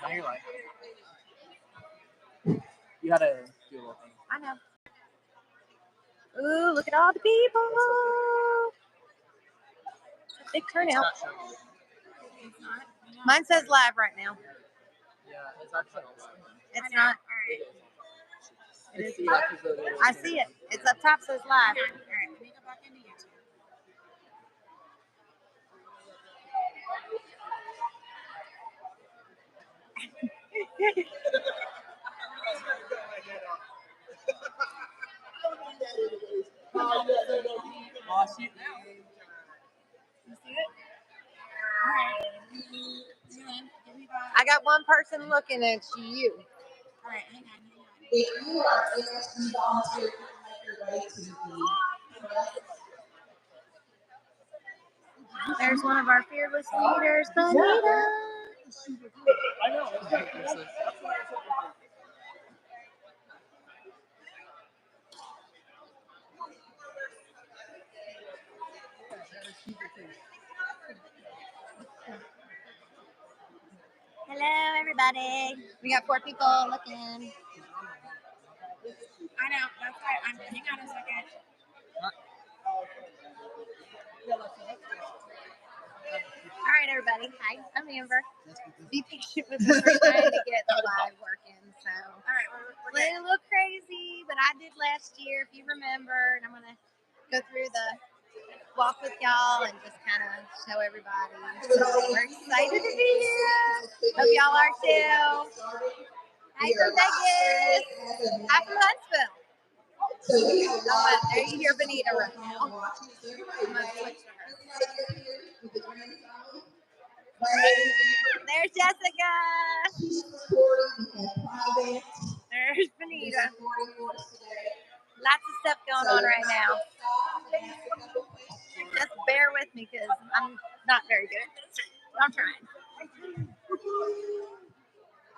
Now you're like, you gotta do a little thing. I know. Ooh, look at all the people. It's a big turnout. Mine says live right now. Yeah, it's actually It's not. It's the electric. I see it. It's up top, says live. All right, let me go back into YouTube. Oh, I see it now. You see it? All right. Dylan, give me back. I got one person looking at you. All right, hang on. If you are interested, volunteer, make your way to the press. There's one of our fearless leaders, Bonita. I know. Hello, everybody. We got 4 people looking. I know. That's why I'm. Hang on a second. All right, everybody. Hi, I'm Amber. Be patient with us. We're trying to get the live working. So, All right, we're it's a little crazy, but I did last year, if you remember. And I'm going to go through the walk with y'all and just kind of show everybody. So, we're excited to be here. Hope y'all are too. Hi from Vegas. Hi from Huntsville. So we have Oh, there you hear Bonita right now. watching. So everybody I'm gonna switch to her. with the green phone. There's Jessica. She's supporting and private. There's Bonita. Supporting for us today. Lots of stuff going on right now. Just bear with me because I'm not very good at this. I'm trying.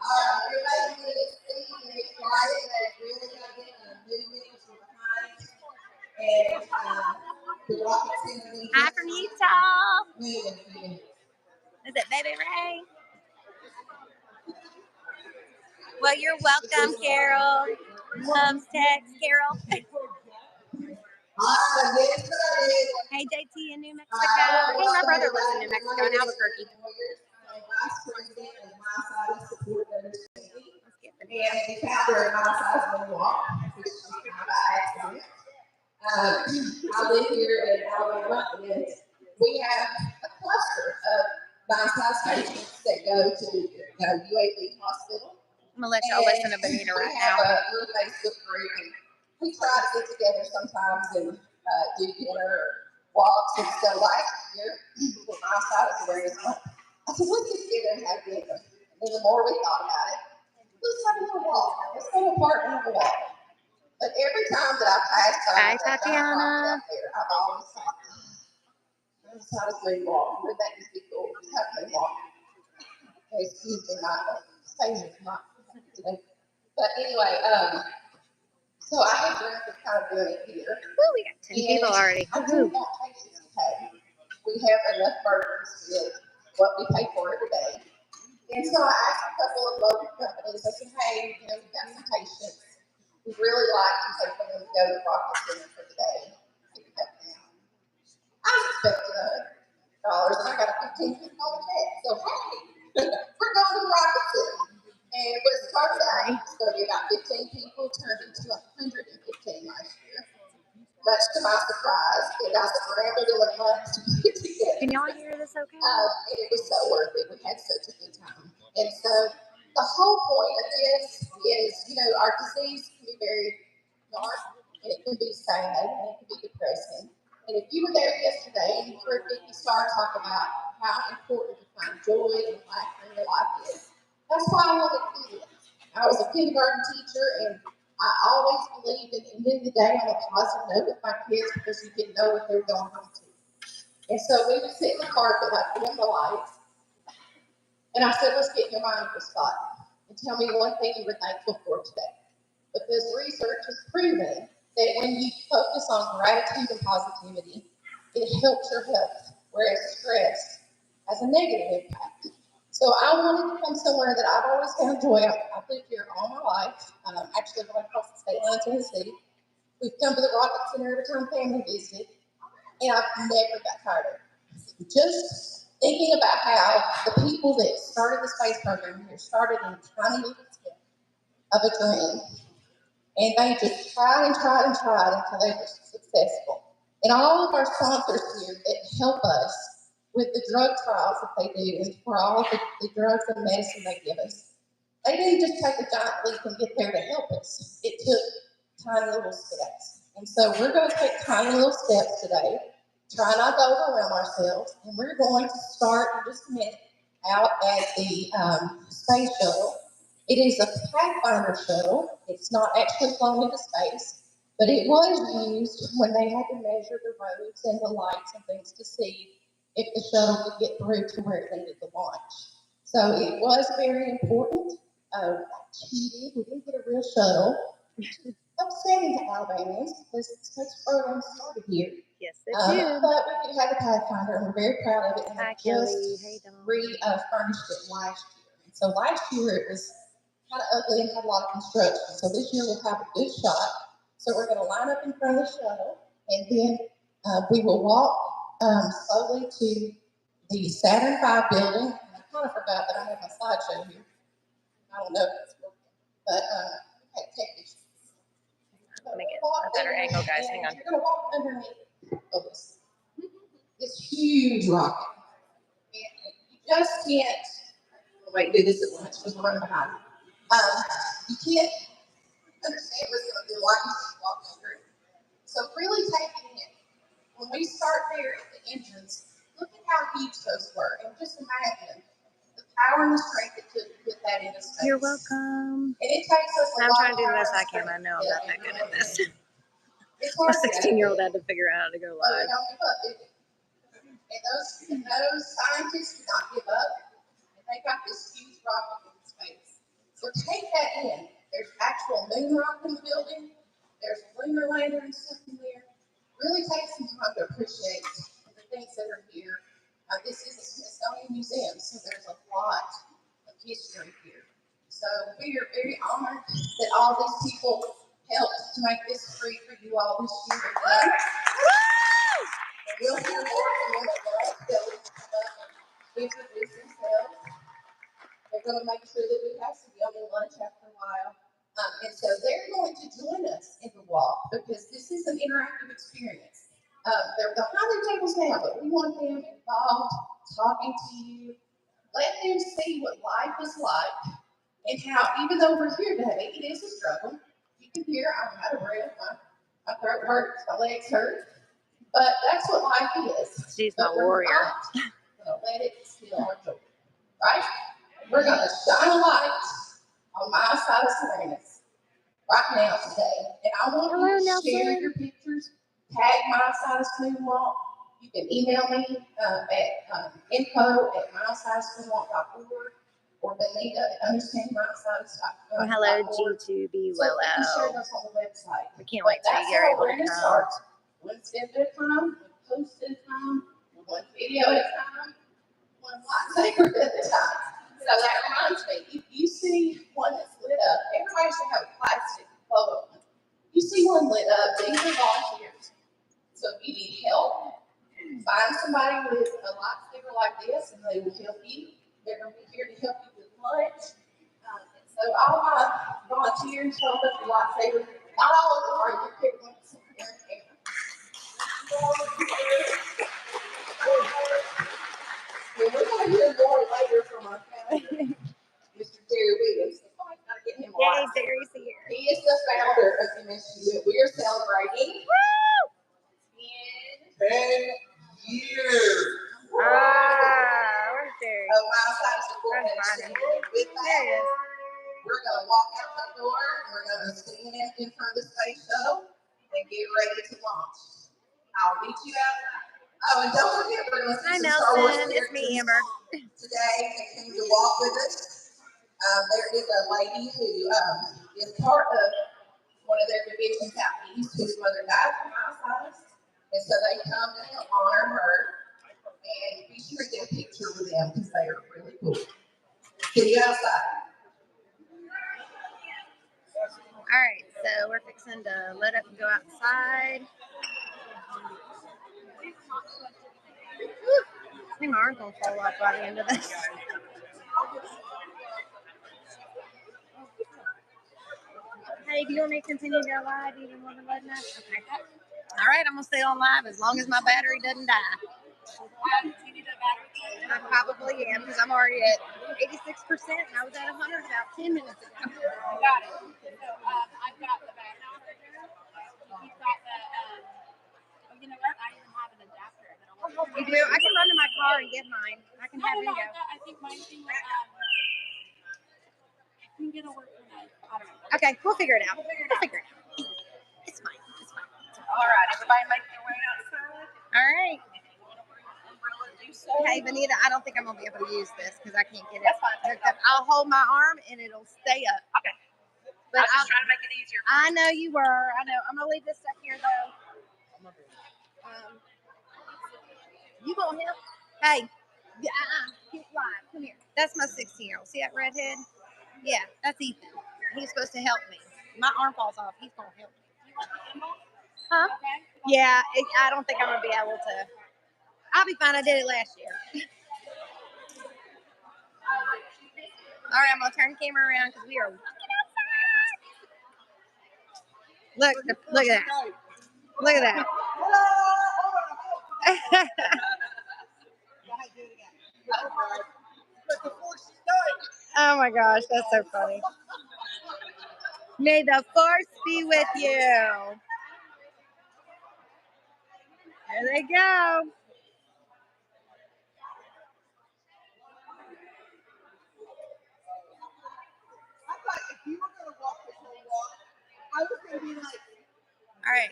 Everybody get seated and get quiet. They really got to get moving from behind. And the rocket's going to be Hi from Utah. moving. Is it Baby Ray? Well, you're welcome, Carol. Loves text, Carol. Hey, JT in New Mexico. Hey, my brother lives in New Mexico in Albuquerque. Vice president of Myositis support understanding. Let's get the And the founder of Myositis Walk, which is kind of by accident. I live here in Alabama, and we have a cluster of Myositis patients that go to UAB Hospital. I'm going to let y'all listen to Bonita right now. We have a little Facebook group, and we try to get together sometimes and do dinner or walks. And so last year, for Myositis Awareness Month, I said, let's get together and have dinner. And then the more we thought about it, let's have a little walk. Let's go to a park and have a walk. But every time that I pass by Hi, that Tatiana. out there, I've always thought, Myositis Way Walk. Wouldn't that just be cool? Just have a walk. Okay, excuse me, my station is not today. But anyway, so I had Brentford kind of doing it here. Woo, we got 10 people already. I do want patients to pay. We have enough burdens with what we pay for every day. And so I asked a couple of local companies, I said, hey, we've got some patients. We'd really like to take them to go to Rocket Center for the day. Pick it up now. I was expecting $100, and I got a $15 check. So, hey, we're going to Rocket Center. And it was started out, it's going to be about 15 people, turned into 115 last year. Much to my surprise, and I scrambled in the months to put it together. Can y'all hear this okay? And it was so worth it. We had such a good time. And so the whole point of this is, our disease can be very dark, and it can be sad, and it can be depressing. And if you were there yesterday and you heard Vicky Starr talk about how important to find joy and laughter in your life is, that's why I wanted to do this. I was a kindergarten teacher, and I always believed in ending the day on a positive note with my kids because you didn't know what they were going home to. And so we would sit in the carpet, like put on the lights, and I said, let's get your mind for spot and tell me one thing you were thankful for today. Because research has proven that when you focus on gratitude and positivity, it helps your health, whereas stress has a negative impact. So I wanted to come somewhere that I've always found joy. I've lived here all my life, actually going across the state line to Tennessee. We've come to the Rocket Center every time family visited, and I've never got tired of it. Just thinking about how the people that started the space program here started in tiny little steps of a dream, and they just tried and tried and tried until they were successful. And all of our sponsors here that help us with the drug trials that they do and for all of the drugs and medicine they give us, they didn't just take a giant leap and get there to help us. It took tiny little steps. And so we're going to take tiny little steps today, try not to overwhelm ourselves, and we're going to start in just a minute out at the space shuttle. It is a Pathfinder shuttle. It's not actually flown into space, but it was used when they had to measure the roads and the lights and things to see if the shuttle could get through to where it needed to launch. So it was very important. Cheated. We didn't get a real shuttle. Upsetting to Alabamians because the space program started here. Yes, it did. But we did have a Pathfinder, and we're very proud of it. And Hi, they Kelly. just Hey, Dawn. furnished it last year. And so last year it was kind of ugly and had a lot of construction. So this year we'll have a good shot. So we're going to line up in front of the shuttle, and then we will walk slowly to the Saturn V building. I kind of forgot that I have my slideshow here. I don't know if it's working, but okay, take this. Let me get a better angle, guys. Hang on. You're going to walk underneath this huge rocket. And you just can't, wait, do this at once because we're running behind. You can't understand what's going to be like as you walk under it. So really take it in. When we start there at the entrance, look at how huge those were. And just imagine the power and the strength it took to put that into space. You're welcome. And it takes us a I'm lot trying to do of the best power I can. I know I'm not that good at this. It's My hard to 16-year-old had to figure out how to go But we live. don't give up, do we? And those scientists do not give up. And they got this huge rocket in space. So take that in. There's actual moon rock in the building. There's lunar lander and stuff in there. Really take some time to appreciate the things that are here. This is a Smithsonian museum, so there's a lot of history here. So we are very honored that all these people helped to make this free for you all this year again. And we'll hear more from them at lunch. They'll come up and introduce themselves. They're going to make sure that we have some yummy lunch after a while. And so they're going to join us in the walk because this is an interactive experience. They're behind their tables now, but we want them involved, talking to you. Let them see what life is like and how, even though we're here today, it is a struggle. You can hear I'm out of breath, my throat hurts, my legs hurt, but that's what life is. She's my warrior. We're not going to let it steal our joy, right? We're going to shine a light on myositis awareness right now today. And I want you to share your pictures, tag myositis moonwalk. You can email me at info@myositismoonwalk.org or Benita@understandmyositis.com. Well, hello, G2B So we can share Willow. those on the website. We can't wait till you're able to come. Starts. One step at a time, one post at a time, one video at a time, one lightsaber at a time. So that reminds me, if you see one that's lit up, everybody should have a plastic photo. You see one lit up, these are volunteers. So if you need help, find somebody with a lightsaber like this and they will help you. They're going to be here to help you with lunch. And so all my volunteers hold up the lightsaber. Not all of them are, you pick one that's here and there. We're going to hear more later from our founder, Mr. Jerry Williams. Somebody's got to get him a Yay, light. Jerry's here. He is the founder of MSU. We are celebrating 10 years. Where's Jerry? of Myositis support Trying to find ministry. him. With There he that, is. we're going to walk out the door. We're going to stand in front of the space shuttle and get ready to launch. I'll meet you out. Oh, and don't forget, we're going to Hi, see some Star Wars Nelson. It's me, characters Amber. today that came to walk with us. There is a lady who is part of one of their divisions out east whose mother died from myositis. And so they come to honor her. And be sure to get a picture with them because they are really cool. Can you go outside? All right, so we're fixing to let up and go outside. I think my arm's gonna fall off by the end of this. Hey, do you want me to continue to go live even when we're letting up? Okay. All right, I'm gonna stay on live as long as my battery doesn't die. I probably am because I'm already at 86% and I was at 100 about 10 minutes ago. Got it. So I've got the back. You've got the. Oh, you know what? I even have an adapter. You do? I can run to my car and get mine. I can have No, video. I think mine's thing. I think it'll work for me. I don't know. Okay, we'll figure it out. We'll figure it out. It's fine. It's fine. All right, everybody make their way outside. All right. Hey, Benita, I don't think I'm going to be able to use this because I can't get it. That's fine. hooked up. I'll hold my arm and it'll stay up. Okay. But I was just trying to make it easier. I know you were. I know. I'm going to leave this stuff here, though. You going to help? Hey. Keep live. Come here. That's my 16-year-old. See that redhead? Yeah, that's Ethan. He's supposed to help me. My arm falls off. He's going to help me. Huh? Yeah, I don't think I'm going to be able to. I'll be fine. I did it last year. All right, I'm going to turn the camera around because we are walking outside. Look at that. Look at that. Oh my gosh, that's so funny. May the force be with you. There they go. All right.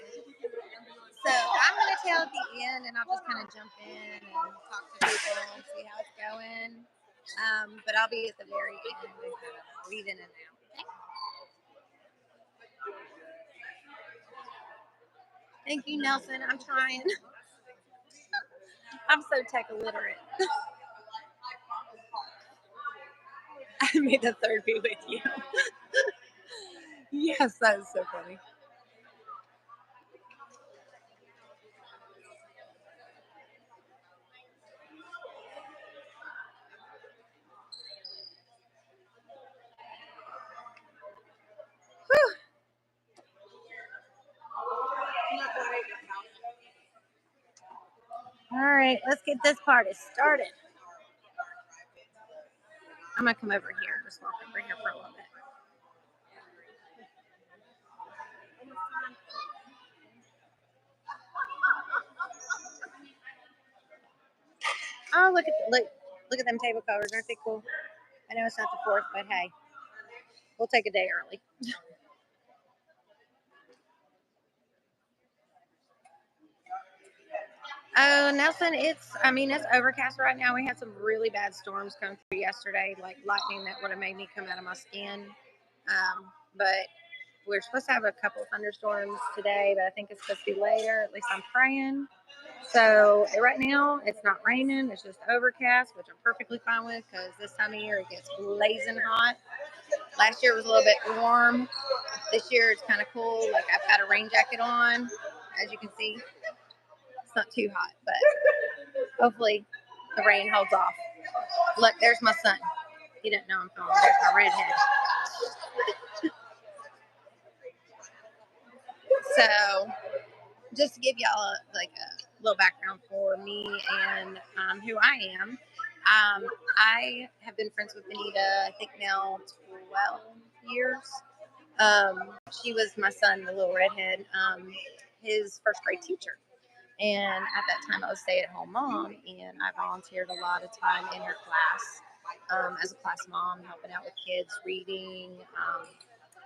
So I'm going to tell at the end, and I'll just kind of jump in and talk to people and see how it's going. But I'll be at the very end and kind of read in and out. Okay? Thank you, Nelson. I'm trying. I'm so tech illiterate. I made the third be with you. Yes, that is so funny. All right, let's get this party started. I'm gonna come over here, just walk over here for a little bit. Oh, look at them table covers. Aren't they cool? I know it's not the 4th, but hey, we'll take a day early. Nelson, it's overcast right now. We had some really bad storms come through yesterday, like lightning that would have made me come out of my skin. But we're supposed to have a couple of thunderstorms today, but I think it's supposed to be later. At least I'm praying. So right now it's not raining. It's just overcast, which I'm perfectly fine with because this time of year it gets blazing hot. Last year was a little bit warm. This year it's kind of cool. Like I've got a rain jacket on, as you can see. It's not too hot, but hopefully the rain holds off. Look, there's my son. He didn't know I'm filming. There's my redhead. So just to give y'all a little background for me and who I am. I have been friends with Benita, I think now 12 years. She was my son, the little redhead, his first grade teacher. And at that time, I was a stay-at-home mom, and I volunteered a lot of time in her class as a class mom, helping out with kids, reading.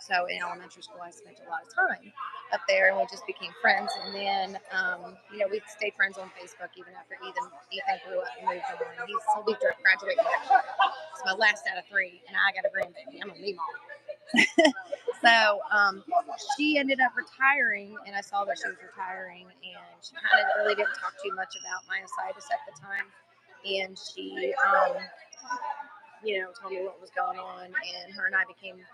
So in elementary school, I spent a lot of time up there, and we just became friends. And then, we stayed friends on Facebook even after Ethan grew up and moved on. He'll be graduating next year. It's my last out of 3, and I got a grandbaby. I'm a new mom. So she ended up retiring, and I saw that she was retiring, and she kind of really didn't talk too much about myositis at the time. And she told me what was going on, and her and I became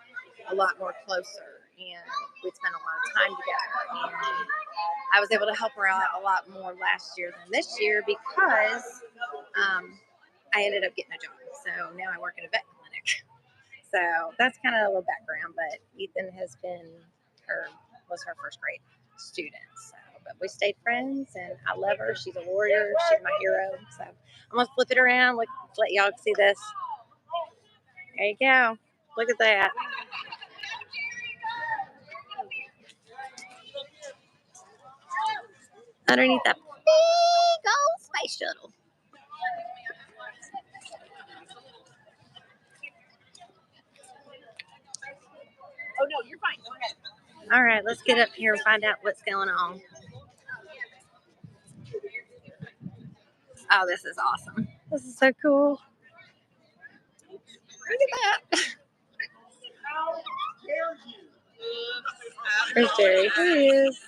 a lot more closer, and we'd spent a lot of time together, and I was able to help her out a lot more last year than this year because I ended up getting a job. So now I work in a vet clinic. So that's kind of a little background, but Ethan was her first grade student. So, but we stayed friends, and I love her. She's a warrior. She's my hero. So I'm gonna flip it around. Let y'all see this. There you go. Look at that. Underneath that big old space shuttle. Oh no, you're fine. Go ahead. All right, let's get up here and find out what's going on. Oh, this is awesome. This is so cool. Look at that. There's Jerry. Here he is.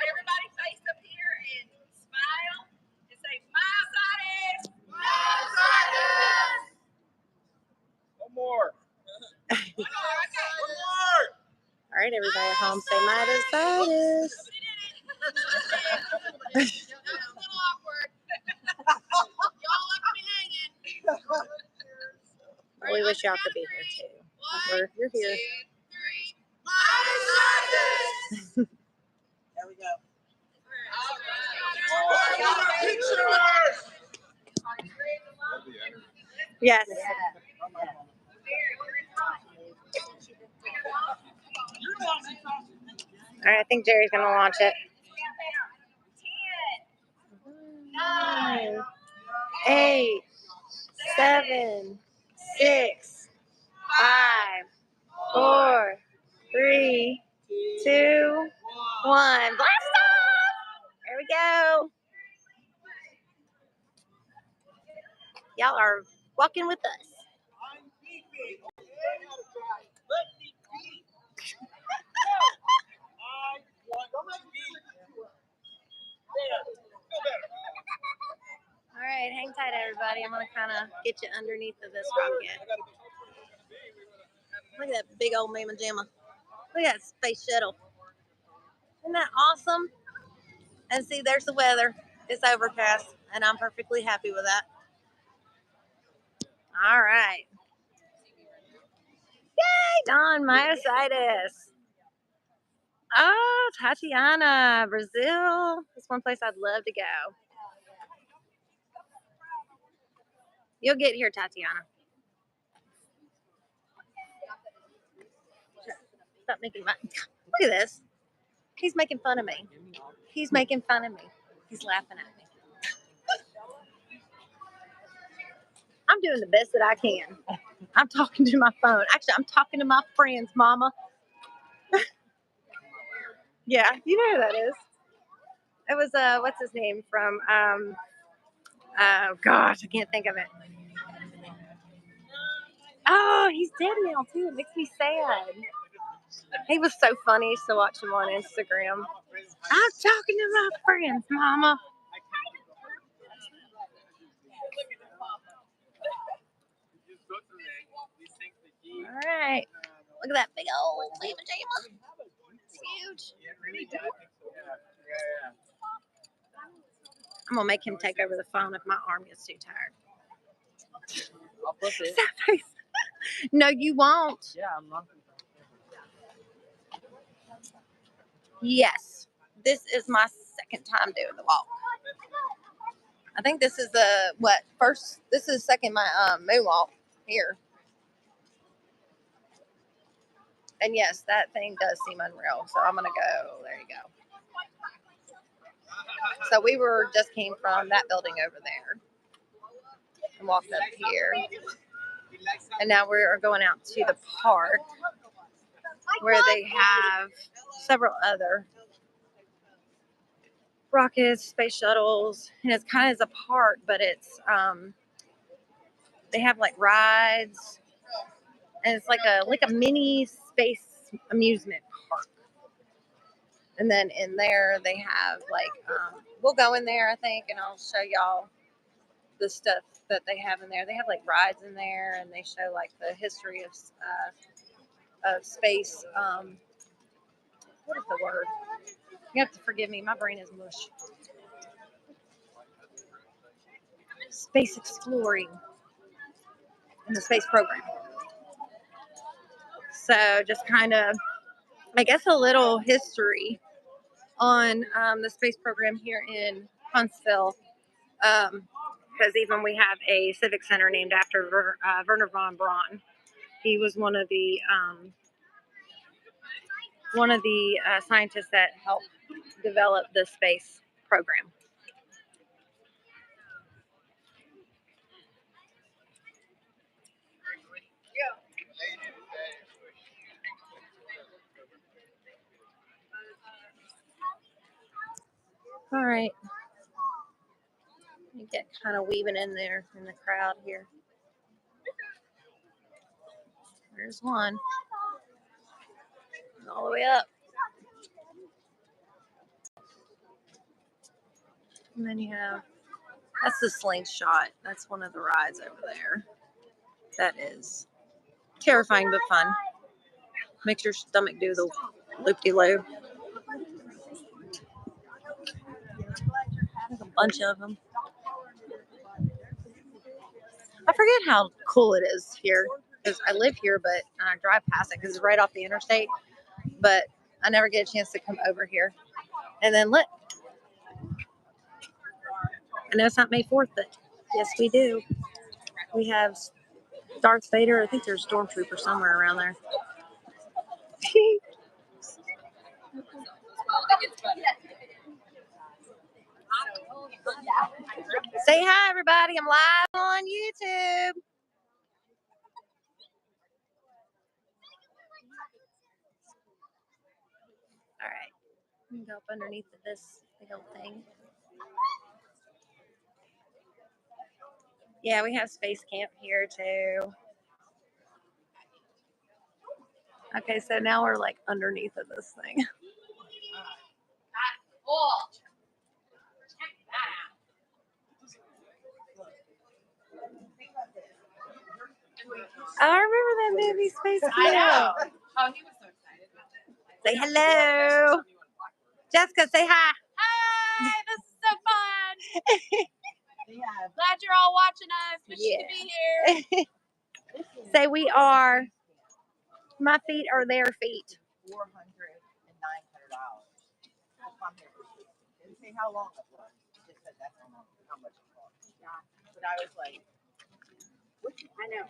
Everybody face up here and smile and say, Myositis! Myositis! One more. All right, everybody at home, say Myositis. We wish y'all could be here too. You're here. There we go. Yes. All right, I think Jerry's gonna launch it. 9, 8, 7, 6, 5, 4, 3, 2, 1. Blast off! There we go. Y'all are walking with us. All right, hang tight, everybody. I'm gonna kind of get you underneath of this rocket. Look at that big old mama jamma. Look at that space shuttle. Isn't that awesome? And see, there's the weather. It's overcast, and I'm perfectly happy with that. All right. Yay, Dawn, Myositis. Oh, Tatiana, Brazil. That's one place I'd love to go. You'll get here, Tatiana. Stop making fun. Look at this. He's making fun of me. He's making fun of me. He's laughing at me. I'm doing the best that I can. I'm talking to my phone. Actually, I'm talking to my friends, Mama. Yeah, you know who that is. It was what's his name from oh gosh, I can't think of it. Oh, he's dead now too. It makes me sad. He was so funny. I used to watch him on Instagram. I'm talking to my friends, Mama. All right. Look at that big old mama jamma. It's huge. I'm gonna make him take over the phone if my arm gets too tired. I'll flip it. No, you won't. Yeah, I'm not. Yes. This is my second time doing the walk. I think this is this is second my moonwalk here. And yes, that thing does seem unreal. So I'm gonna go. There you go. So we just came from that building over there and walked up here. And now we're going out to the park where they have several other rockets, space shuttles, and it's kind of as a park, but it's they have like rides, and it's like a mini space amusement park. And then in there, they have like, we'll go in there, I think, and I'll show y'all the stuff that they have in there. They have like rides in there, and they show like the history of space. What is the word? You have to forgive me. My brain is mush. Space exploring in the space program. So just kind of, I guess, a little history on the space program here in Huntsville. Because even we have a civic center named after Werner von Braun. He was one of the scientists that helped develop the space program. All right. You get kind of weaving in there in the crowd here. There's one. All the way up. And then you have, that's the slingshot. That's one of the rides over there. That is terrifying but fun. Makes your stomach do the loop-de-loo. There's a bunch of them. I forget how cool it is here because I live here, but I drive past it because it's right off the interstate. But I never get a chance to come over here. And then look, I know it's not May 4th, but yes, we do. We have Darth Vader. I think there's a stormtrooper somewhere around there. Say hi, everybody. I'm live on YouTube. All right. I'm going to go up underneath of this big old thing. Yeah, we have space camp here too. Okay, so now we're like underneath of this thing. I remember that movie, Space Camp. I know. Oh, he was so excited about it. Say hello. Jessica, say hi. Hi, this is so fun. Glad you're all watching us. Wish you could be here. Say we are. My feet are their feet. $400 and $900. Didn't say how long it was. Just said that's how much it cost. Yeah. But I was like, I know. I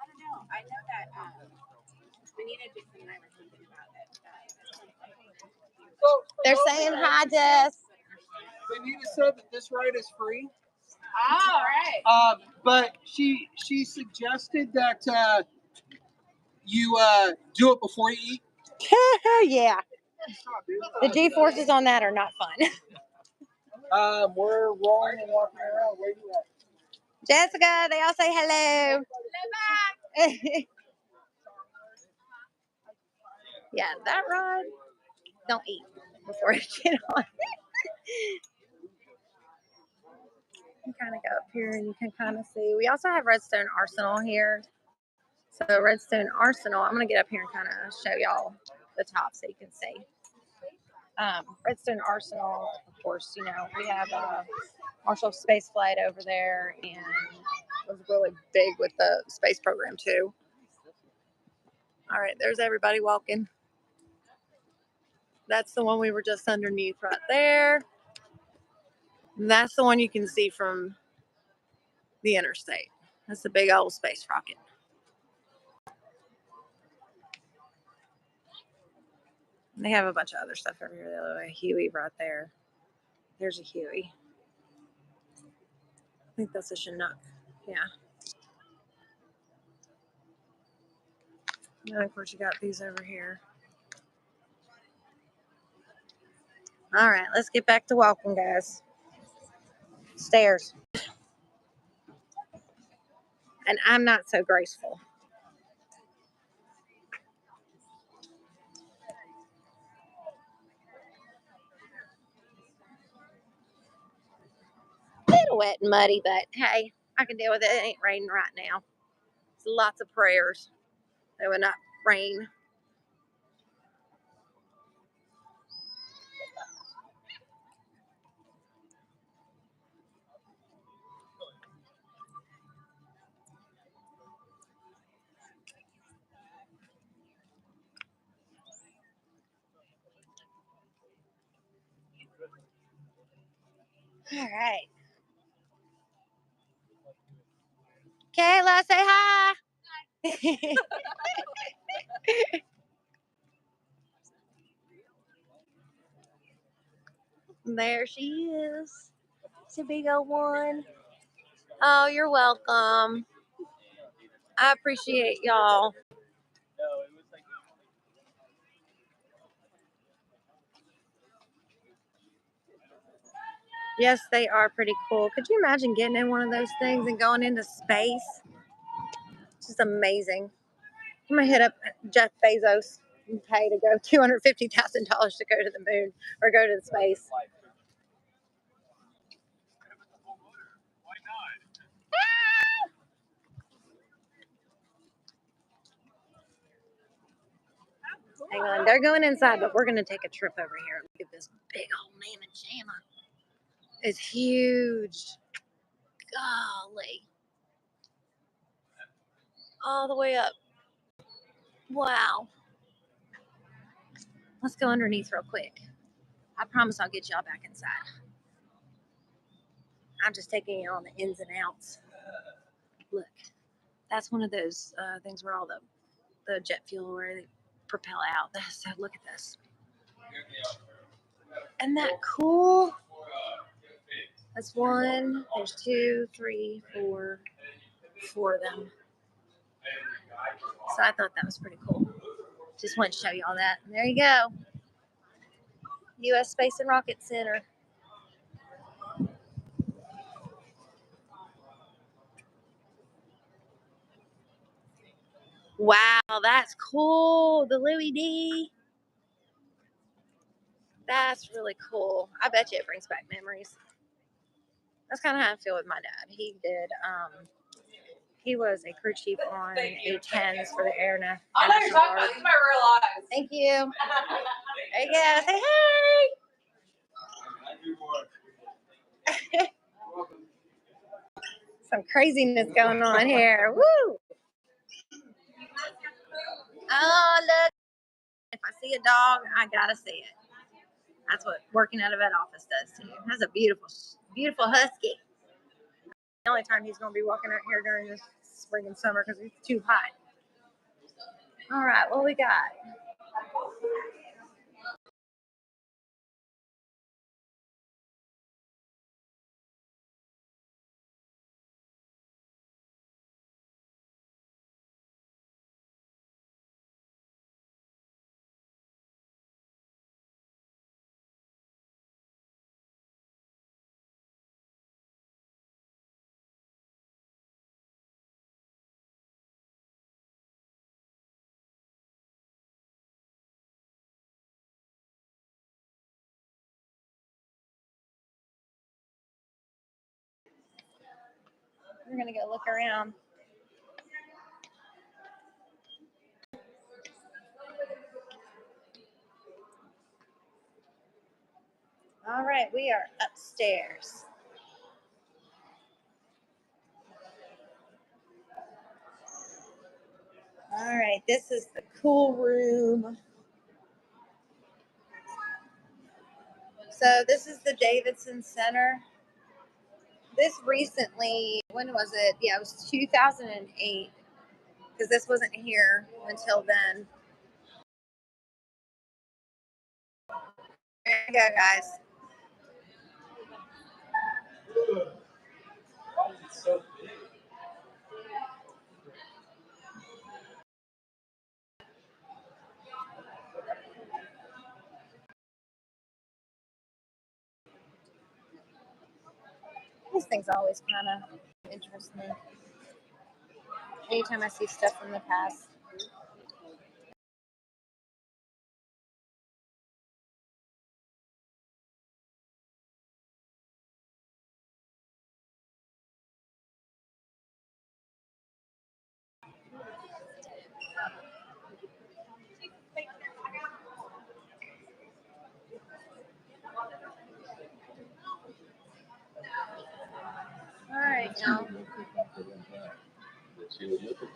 don't know. I know that Anita Dixon and I were thinking about it. They're saying hi, Jess. Anita said that this ride is free. All right. But she suggested that you do it before you eat. Yeah. The G-forces on that are not fun. We're rolling and walking around. Where you at? Jessica, they all say hello. Hello back. Yeah, that ride. Don't eat before you get on. You kind of go up here and you can kind of see. We also have Redstone Arsenal here. So Redstone Arsenal, I'm going to get up here and kind of show y'all the top so you can see. Redstone Arsenal, of course, you know, we have Marshall Space Flight over there, and it was really big with the space program too. All right, there's everybody walking. That's the one we were just underneath right there. And that's the one you can see from the interstate. That's the big old space rocket. And they have a bunch of other stuff over here. A Huey right there. There's a Huey. I think that's a Chinook. Yeah. And then, of course, you got these over here. All right, let's get back to walking, guys. Stairs. And I'm not so graceful. little wet and muddy, but hey, I can deal with it. It ain't raining right now. It's lots of prayers that it would not rain. All right. Kayla, say hi. There she is. It's a big old one. Oh, you're welcome. I appreciate y'all. Yes, they are pretty cool. Could you imagine getting in one of those things and going into space? It's just amazing. I'm gonna hit up Jeff Bezos and pay to go $250,000 to go to the moon or go to the space. Hang on, they're going inside, but we're gonna take a trip over here. Look at this big old mammoth jamma. It's huge. Golly. All the way up. Wow. Let's go underneath real quick. I promise I'll get y'all back inside. I'm just taking you on the ins and outs. Look, that's one of those things where all the jet fuel where they propel out. So look at this. Isn't that cool? That's one. There's 2, 3, 4, 4 of them. So I thought that was pretty cool. Just wanted to show you all that. And there you go. U.S. Space and Rocket Center. Wow, that's cool. The Louis D. That's really cool. I bet you it brings back memories. That's kind of how I feel with my dad. He did. He was a crew chief on A-10s for the Air National Guard. I know you're talking about. You might realize. Thank you. There you go. Say hey. Some craziness going on here. Woo! Oh, look. If I see a dog, I gotta see it. That's what working at a vet office does to you. That's a beautiful, beautiful husky. The only time he's going to be walking out here during this spring and summer because it's too hot. All right, what we got? We're going to go look around. All right, we are upstairs. All right, this is the cool room. So this is the Davidson Center. This recently, when was it? Yeah, it was 2008 because this wasn't here until then. There you go, guys. These things always kind of interest me. Anytime I see stuff from the past. No.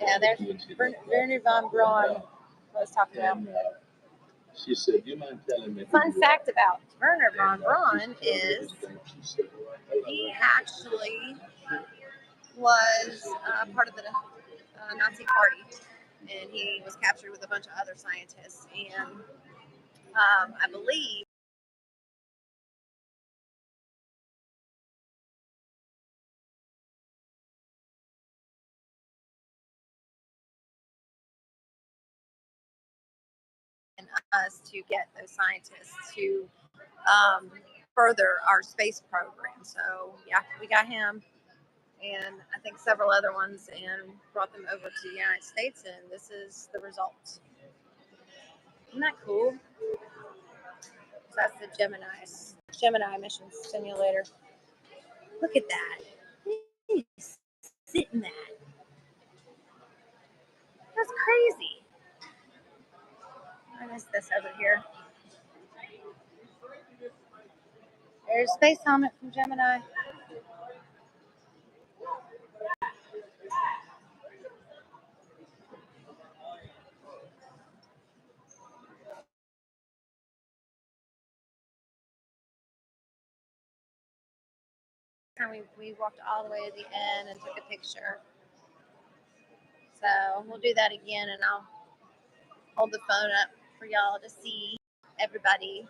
Yeah, there's Werner von Braun I was talking about. She said, "You mind telling me?" Fun fact about Werner von Braun is he actually was part of the Nazi Party, and he was captured with a bunch of other scientists. And I believe in us to get those scientists to further our space program. So yeah, we got him and I think several other ones and brought them over to the United States, and this is the result. Isn't that cool? So that's the Gemini mission simulator. Look at that. He's sitting that. That's crazy. I missed this over here. There's a space helmet from Gemini. And we walked all the way to the end and took a picture. So we'll do that again, and I'll hold the phone up for y'all to see everybody.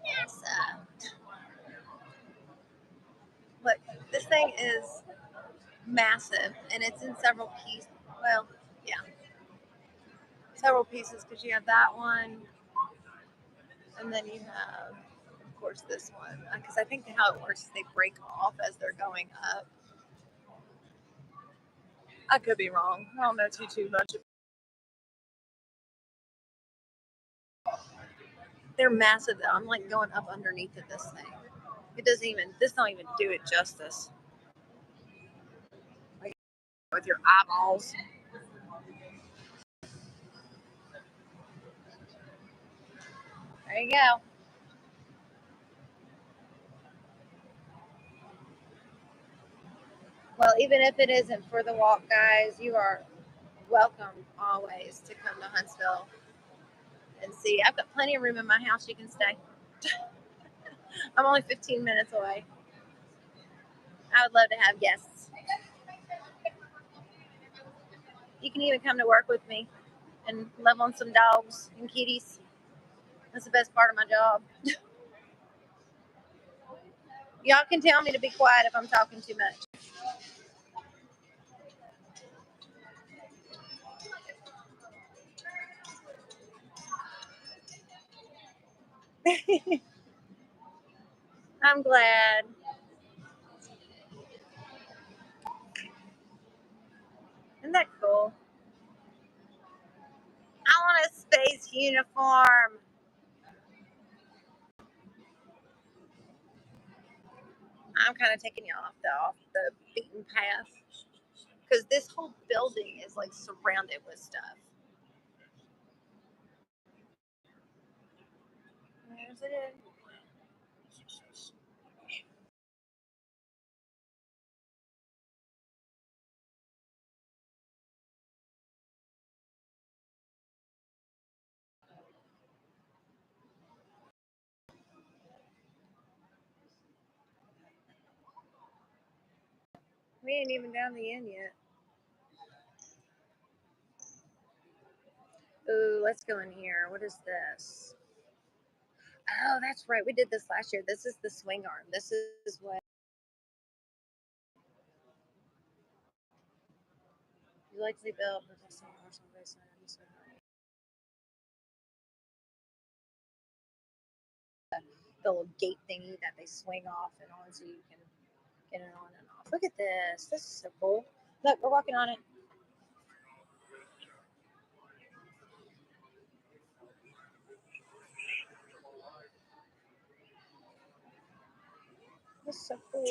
NASA. Look, this thing is massive, and it's in several pieces. Well, yeah, several pieces because you have that one, and then you have, of course, this one. Because I think how it works is they break off as they're going up. I could be wrong. I don't know too much. They're massive though. I'm like going up underneath of this thing. It doesn't even. This don't even do it justice. Like with your eyeballs. There you go. Well, even if it isn't for the walk, guys, you are welcome always to come to Huntsville and see. I've got plenty of room in my house. You can stay. I'm only 15 minutes away. I would love to have guests. You can even come to work with me and love on some dogs and kitties. That's the best part of my job. Y'all can tell me to be quiet if I'm talking too much. I'm glad. Isn't that cool? I want a space uniform. I'm kind of taking you off the beaten path because this whole building is like surrounded with stuff. There's it. We ain't even down the end yet. Ooh, let's go in here. What is this? Oh, that's right. We did this last year. This is the swing arm. This is what you likely build. the little gate thingy that they swing off and on, so you can get it on and off. Look at this. This is so cool. Look, we're walking on it. This is so cool.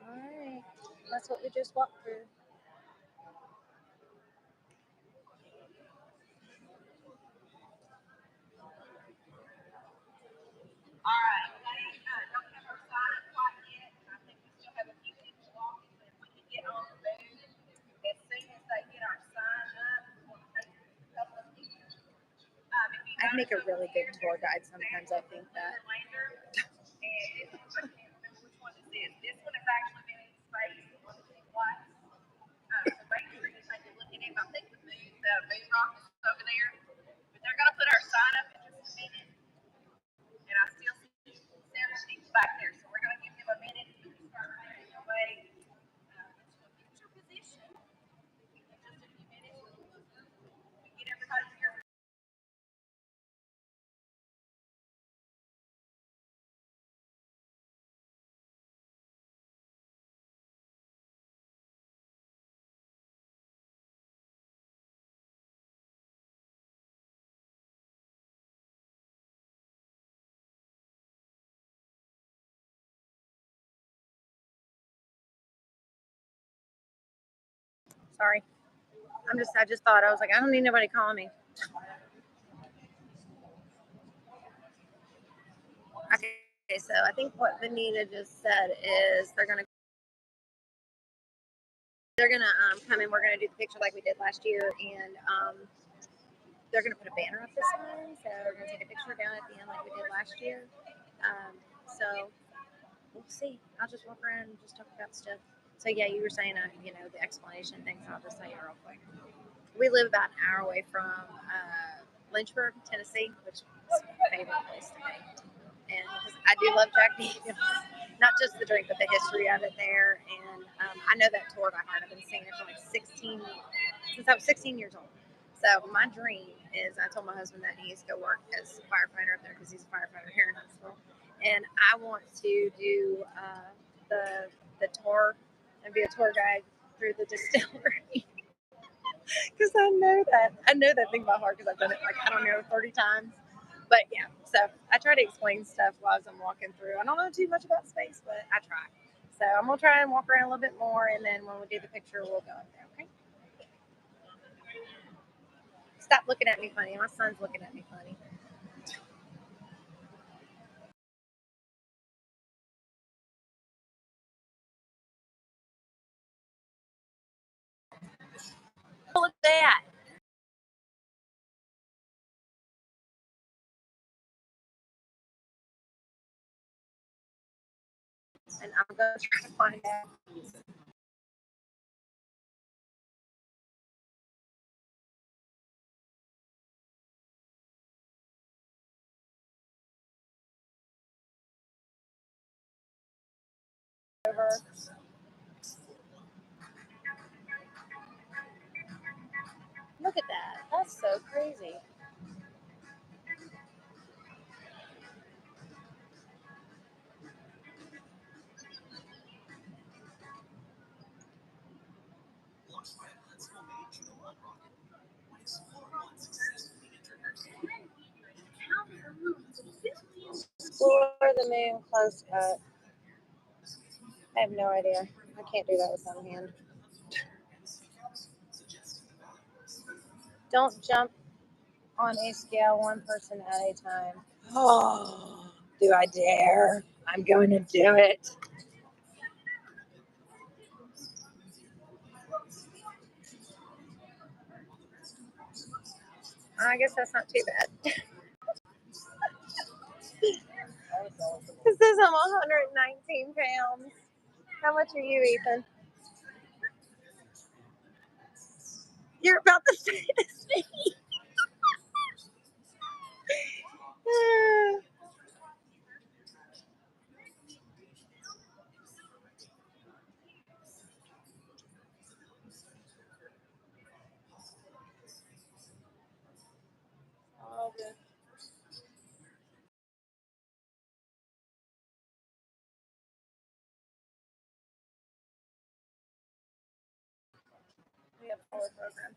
All right. That's what we just walked through. All right. Don't have our sign up quite yet. I think we still have a few people walking, but if we can get on the move as soon as they get our sign up, we'll take a couple of pictures. I'd make a really good tour guide sometimes, I think that. And this one, I can't remember which one this is. This one has actually been in space twice. So basically, just take a look at it. I think the moon rock is over there. But they're going to put our sign up in just a minute. And I still see several people back there. So we're going to give them a minute to start making their way into a picture position. In just a few minutes, we get everybody here. Sorry. I just thought, I was like, I don't need nobody calling me. Okay, so I think what Vanita just said is they're gonna come in. We're gonna do the picture like we did last year, and they're gonna put a banner up this time. So we're gonna take a picture down at the end like we did last year. So we'll see. I'll just walk around and just talk about stuff. So yeah, you were saying, the explanation things. I'll just tell you real quick. We live about an hour away from Lynchburg, Tennessee, which is my favorite place to be. And because I do love Jack Daniels, not just the drink, but the history of it there. And I know that tour by heart. I've been singing it for like since I was 16 years old. So my dream is, I told my husband that he needs to go work as a firefighter up there because he's a firefighter here in Huntsville. And I want to do the tour and be a tour guide through the distillery. Because I know that thing by heart because I've done it 30 times. But yeah, so I try to explain stuff while I'm walking through. I don't know too much about space, but I try. So I'm gonna try and walk around a little bit more, and then when we do the picture, we'll go up there. Okay? Stop looking at me funny. My son's looking at me funny. Look at that. And I'm gonna try to find out. Over. Look at that. That's so crazy. Explore the moon close up. I have no idea. I can't do that with one hand. Don't jump on a scale one person at a time. Oh, do I dare? I'm going to do it. I guess that's not too bad. It says I'm 119 pounds. How much are you, Ethan? You're about the same as me. We have a full program.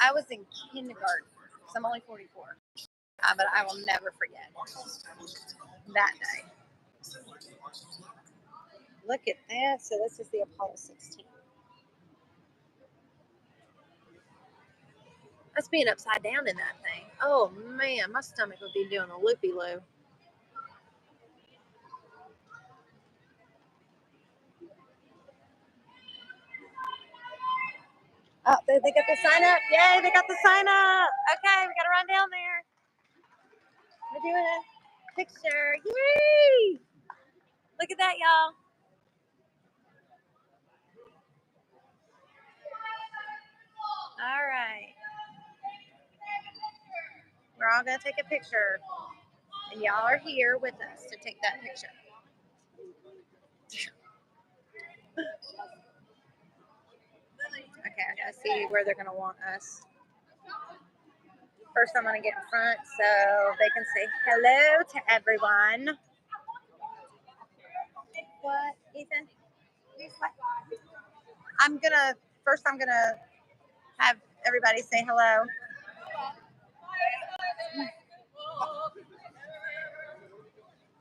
I was in kindergarten, so I'm only 44. But I will never forget that day. Look at that. So this is the Apollo 16. That's being upside down in that thing. Oh man, my stomach would be doing a loopy loo. Oh, they got the sign up. Yay, they got the sign up. Okay, we got to run down there. We're doing a picture. Yay! Look at that, y'all. All right. We're all going to take a picture. And y'all are here with us to take that picture. Okay, I gotta see where they're gonna want us. First, I'm gonna get in front so they can say hello to everyone. What, Ethan? I'm gonna have everybody say hello.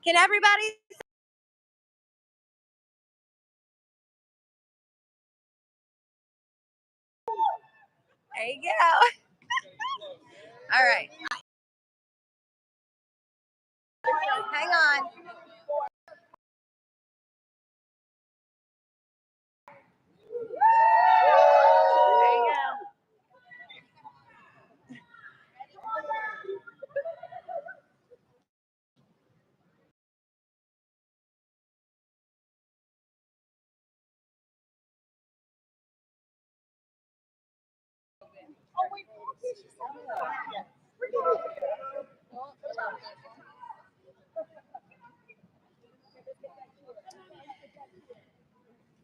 Can everybody? There you go. All right. Hang on. There you go.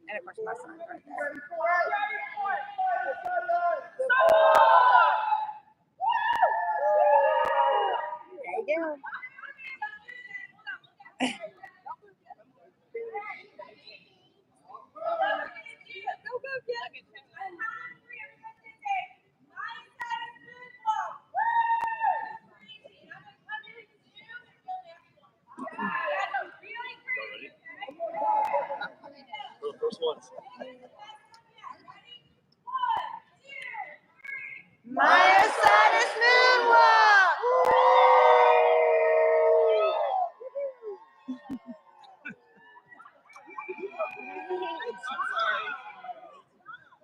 And of course, my son's right there. There you go. First ones. Myositis moonwalk.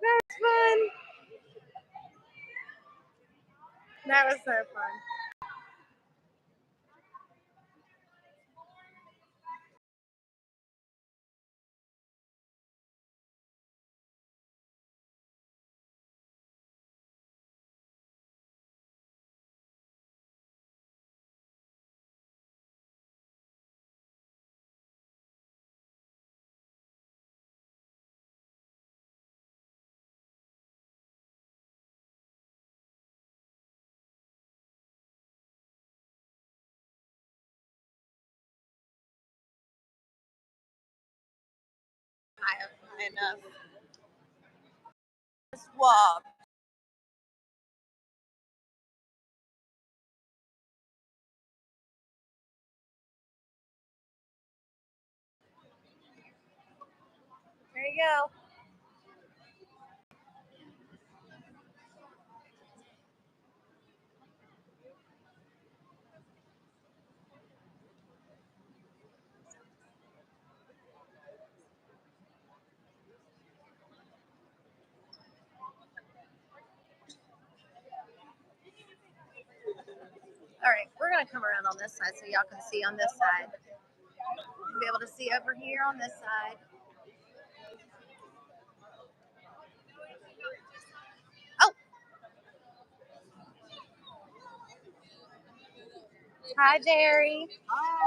That's fun. That was so fun. High enough. Just walk. There you go. All right, we're gonna come around on this side so y'all can see on this side. You'll be able to see over here on this side. Oh! Hi, Jerry.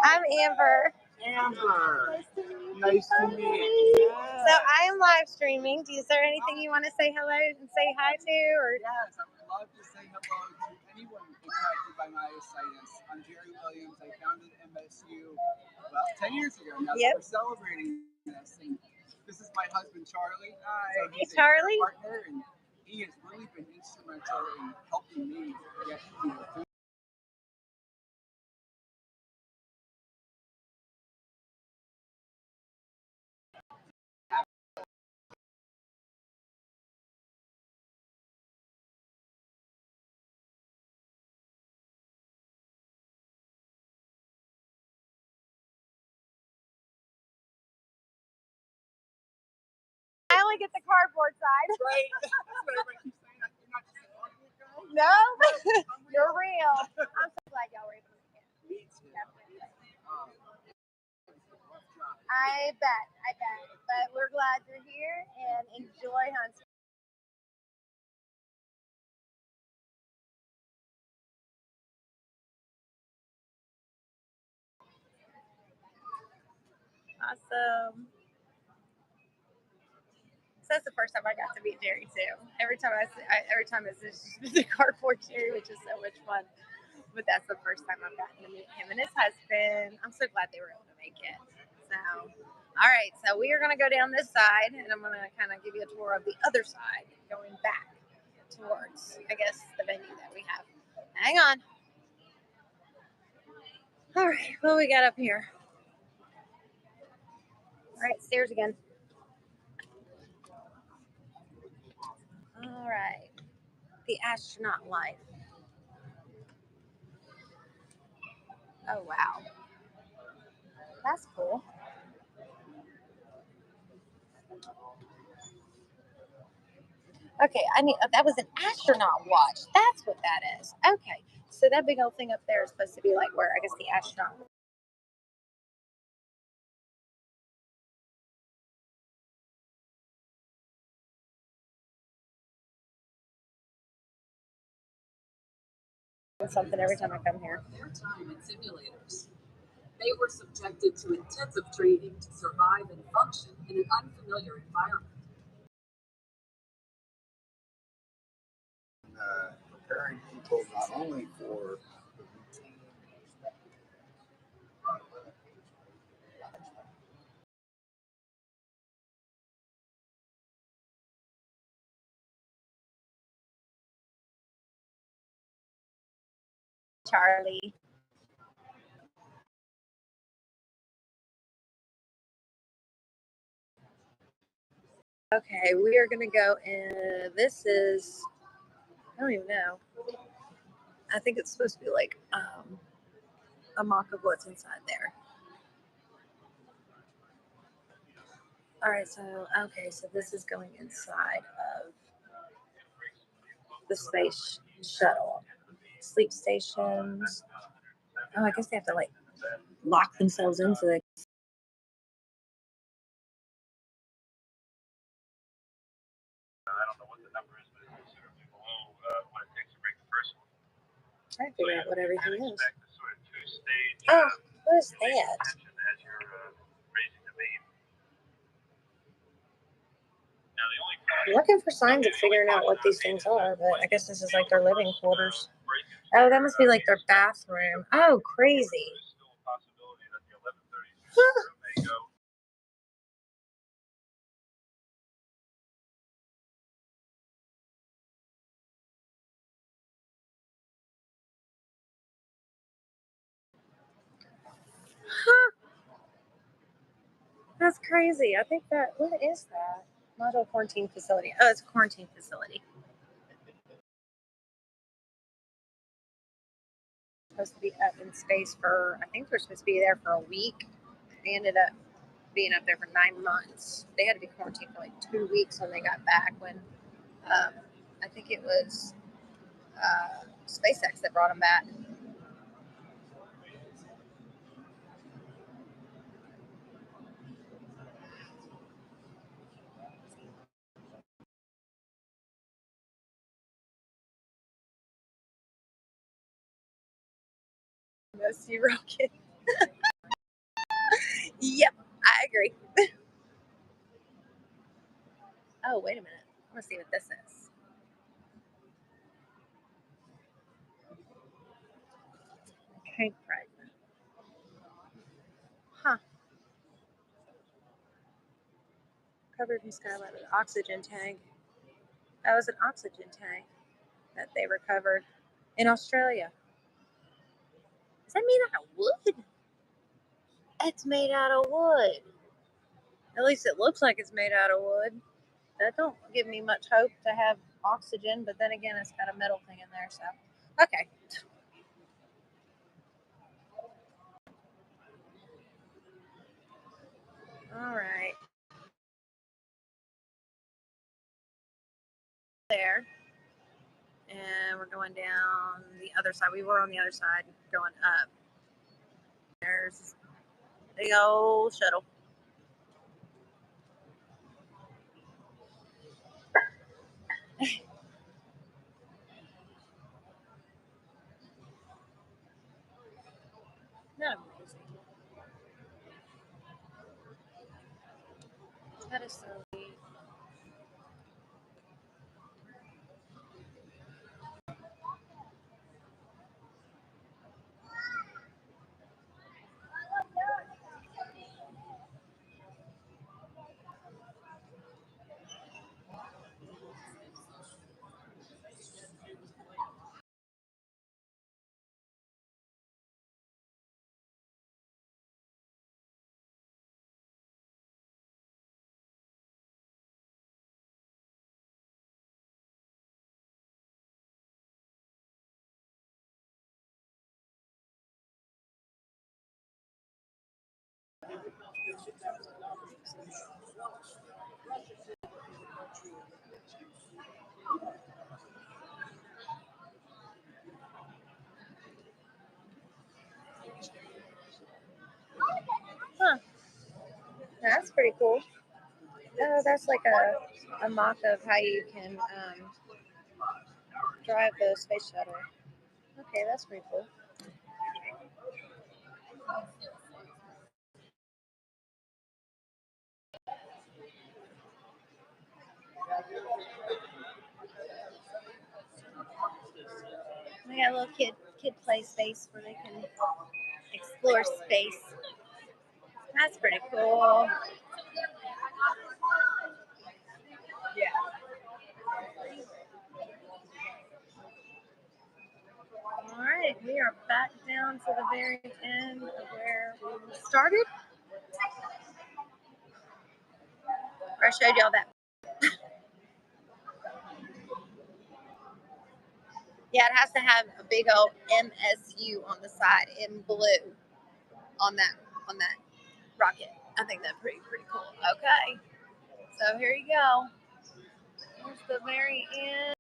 I'm Amber. Amber. Nice to meet you. Nice to meet you. So I am live streaming. Is there anything you want to say hello and say hi to? Or Yes, I would love to say hello to anyone impacted by myositis. I'm Jerry Williams. I founded MSU about 10 years ago now. Yep. So we're celebrating this. And this is my husband, Charlie. So Hey, he's Charlie. a partner, and he has really been instrumental in helping me get through. I only get the cardboard side. Right? That's what everybody keeps saying. You're not just a cardboard guy. No, you're real. I'm so glad y'all were able to make it. Me too. Definitely. Rough drive. I bet. But we're glad you're here and enjoy hunting. Awesome. So that's the first time I got to meet Jerry too. Every time it's just the cardboard Jerry, which is so much fun. But that's the first time I've gotten to meet him and his husband. I'm so glad they were able to make it. So, all right. So we are going to go down this side, and I'm going to kind of give you a tour of the other side, going back towards, I guess, the venue that we have. Hang on. All right. What we got up here? All right. Stairs again. All right. The astronaut life. Oh, wow. That's cool. Okay, that was an astronaut watch. That's what that is. Okay, so that big old thing up there is supposed to be like where I guess the astronaut. Something every time I come here. Their time in simulators. They were subjected to intensive training to survive and function in an unfamiliar environment. Preparing people not only for Charlie. Okay, we are gonna go in. This is, I don't even know. I think it's supposed to be like a mock of what's inside there. All right, so this is going inside of the space shuttle. Sleep stations. Oh, I guess they have to like lock themselves in so they. I don't know what the number is, but it's considerably below what it takes to break the first one. Trying to figure out what everything is. Expect a sort of two-stage Oh, what is release that? of tension as you're raising the beam. Now, the only I'm looking for signs of figuring out what these things are, but I guess this is like their living quarters. Oh, that must be like their bathroom. Oh, crazy. there's still a possibility that the 1130 may go. That's crazy. I think that, what is that? Model quarantine facility. Oh, it's a quarantine facility. Supposed to be up in space for, I think they're supposed to be there for a week. They ended up being up there for 9 months. They had to be quarantined for like 2 weeks when they got back. When I think it was SpaceX that brought them back. No sea rocket. Yep, I agree. Oh, wait a minute. I want to see what this is. Tank fragment. Huh. Covered in skylight with oxygen tank. That was an oxygen tank that they recovered in Australia. Is that made out of wood? It's made out of wood. At least it looks like it's made out of wood. That don't give me much hope to have oxygen, but then again, it's got a metal thing in there, so okay. All right. There. And we're going down the other side. We were on the other side going up. There's the old shuttle. Not amazing. That is so neat. Huh. That's pretty cool. Oh, that's like a mock of how you can drive the space shuttle. Okay, that's pretty cool. We got a little kid play space where they can explore space. That's pretty cool. Yeah. All right, we are back down to the very end of where we started. Where I showed y'all that. Yeah, it has to have a big old MSU on the side in blue on that rocket. I think that's pretty cool. Okay, so here you go. Here's the very end.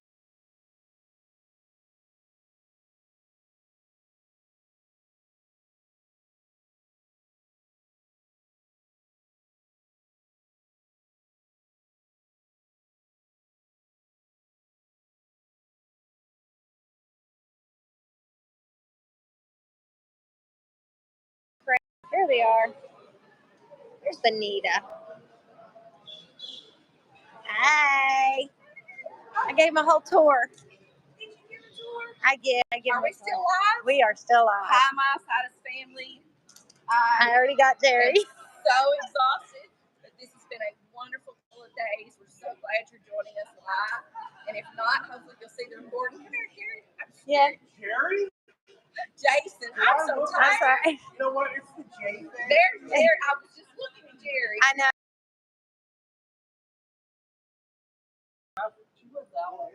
Here they are. Here's Benita. Hi. I gave him a whole tour. I give Are we still live? We are still live. Hi, Myositis family. I already got Jerry. I'm so exhausted, but this has been a wonderful couple of days. We're so glad you're joining us live. And if not, hopefully you'll see the recording. Come here, Gary. Yeah. Jerry? Jason, I'm so tired. I'm sorry. You know what? It's the J thing. There. I was just looking at Jerry. I know.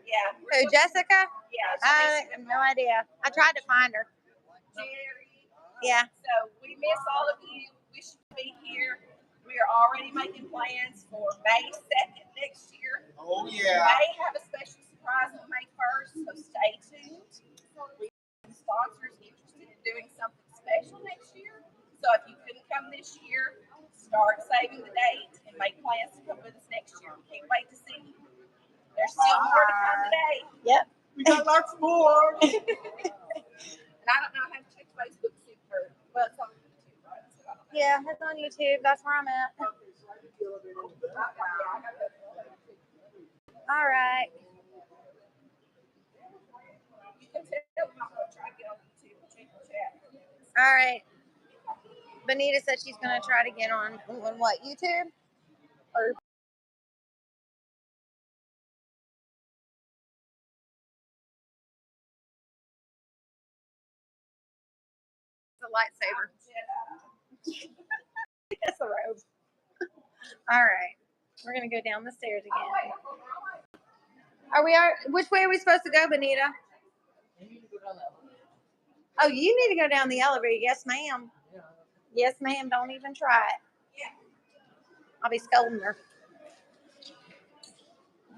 Yeah. Who, Jessica? Yeah. I have no idea. I tried to find her. Jerry. Yeah. So we miss all of you. Wish you could be here. We are already making plans for May 2nd next year. Oh, We yeah. may have a special surprise on May 1st, so stay tuned. We have sponsors interested in doing something special next year. So if you couldn't come this year, start saving the date and make plans to come with us next year. We can't wait to see you. There's still more to come today. Yep. We got lots more. And I don't know how to check Facebook super. Well, it's on YouTube, right? So I don't know. Yeah, it's on YouTube. That's where I'm at. All right. All right. Benita said she's going to try to get on what, YouTube? Or the lightsaber. That's the robe. All right. We're going to go down the stairs again. Which way are we supposed to go, Benita? Oh, you need to go down the elevator. Yes, ma'am. Yes, ma'am. Don't even try it. I'll be scolding her.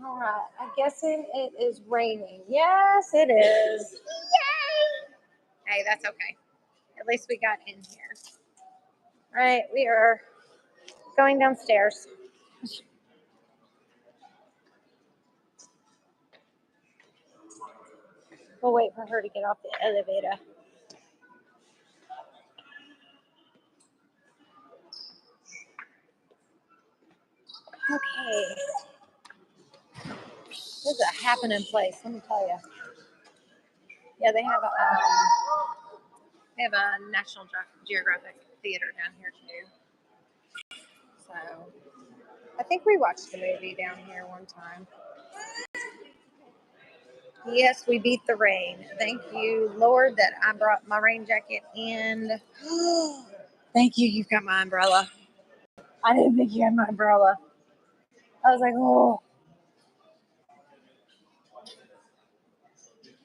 All right. I'm guessing it is raining. Yes, it is. Yay! Hey, that's okay. At least we got in here. All right. We are going downstairs. We'll wait for her to get off the elevator. Okay. This is a happening place, let me tell you. Yeah, they have a National Geographic theater down here too. So I think we watched the movie down here one time. Yes, we beat the rain. Thank you, Lord, that I brought my rain jacket in. Thank you, you've got my umbrella. I didn't think you had my umbrella. I was like, oh.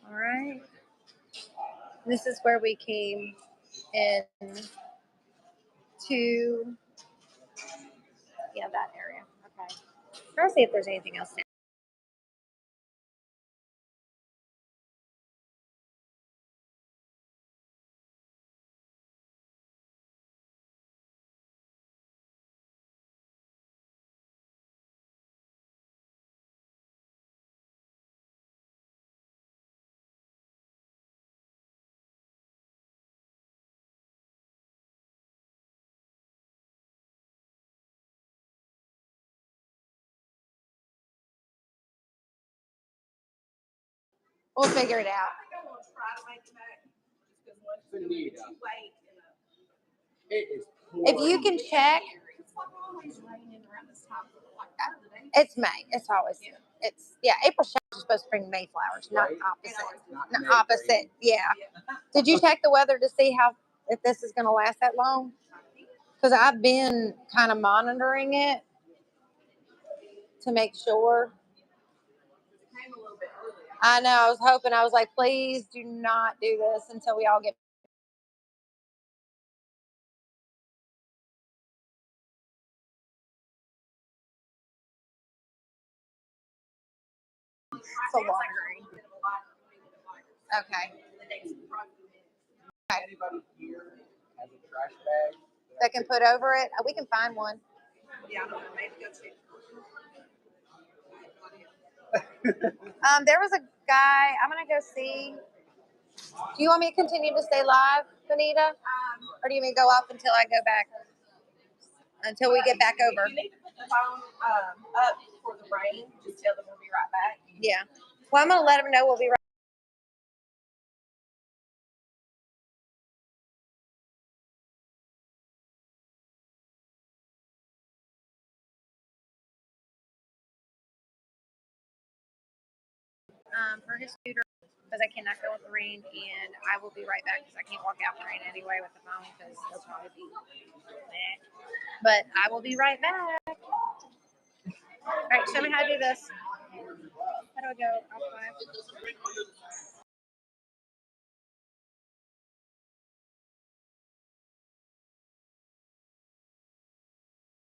All right. This is where we came in to, yeah, that area. Okay. Try to see if there's anything else down. We'll figure it out. Benita. It is If you can check, it's May. It's always April showers are supposed to bring Mayflowers, not opposite. Not opposite. Yeah. Did you check the weather to see if this is going to last that long? Because I've been kind of monitoring it to make sure. I know. I was hoping. I was like, please do not do this until we all get. So watering. Okay. Anybody here has a trash bag That can put over it. We can find one. There was a guy. I'm gonna go see. Do you want me to continue to stay live, Benita, or do you want me to go off until I go back? Until we get back over. You need to put the phone up for the rain. Just tell them we'll be right back. Yeah. Well, I'm gonna let them know we'll be right. For his scooter because I cannot go in the rain, and I will be right back because I can't walk out in the rain anyway with the phone because it'll probably be bad. But I will be right back. All right, show me how to do this. How do I go?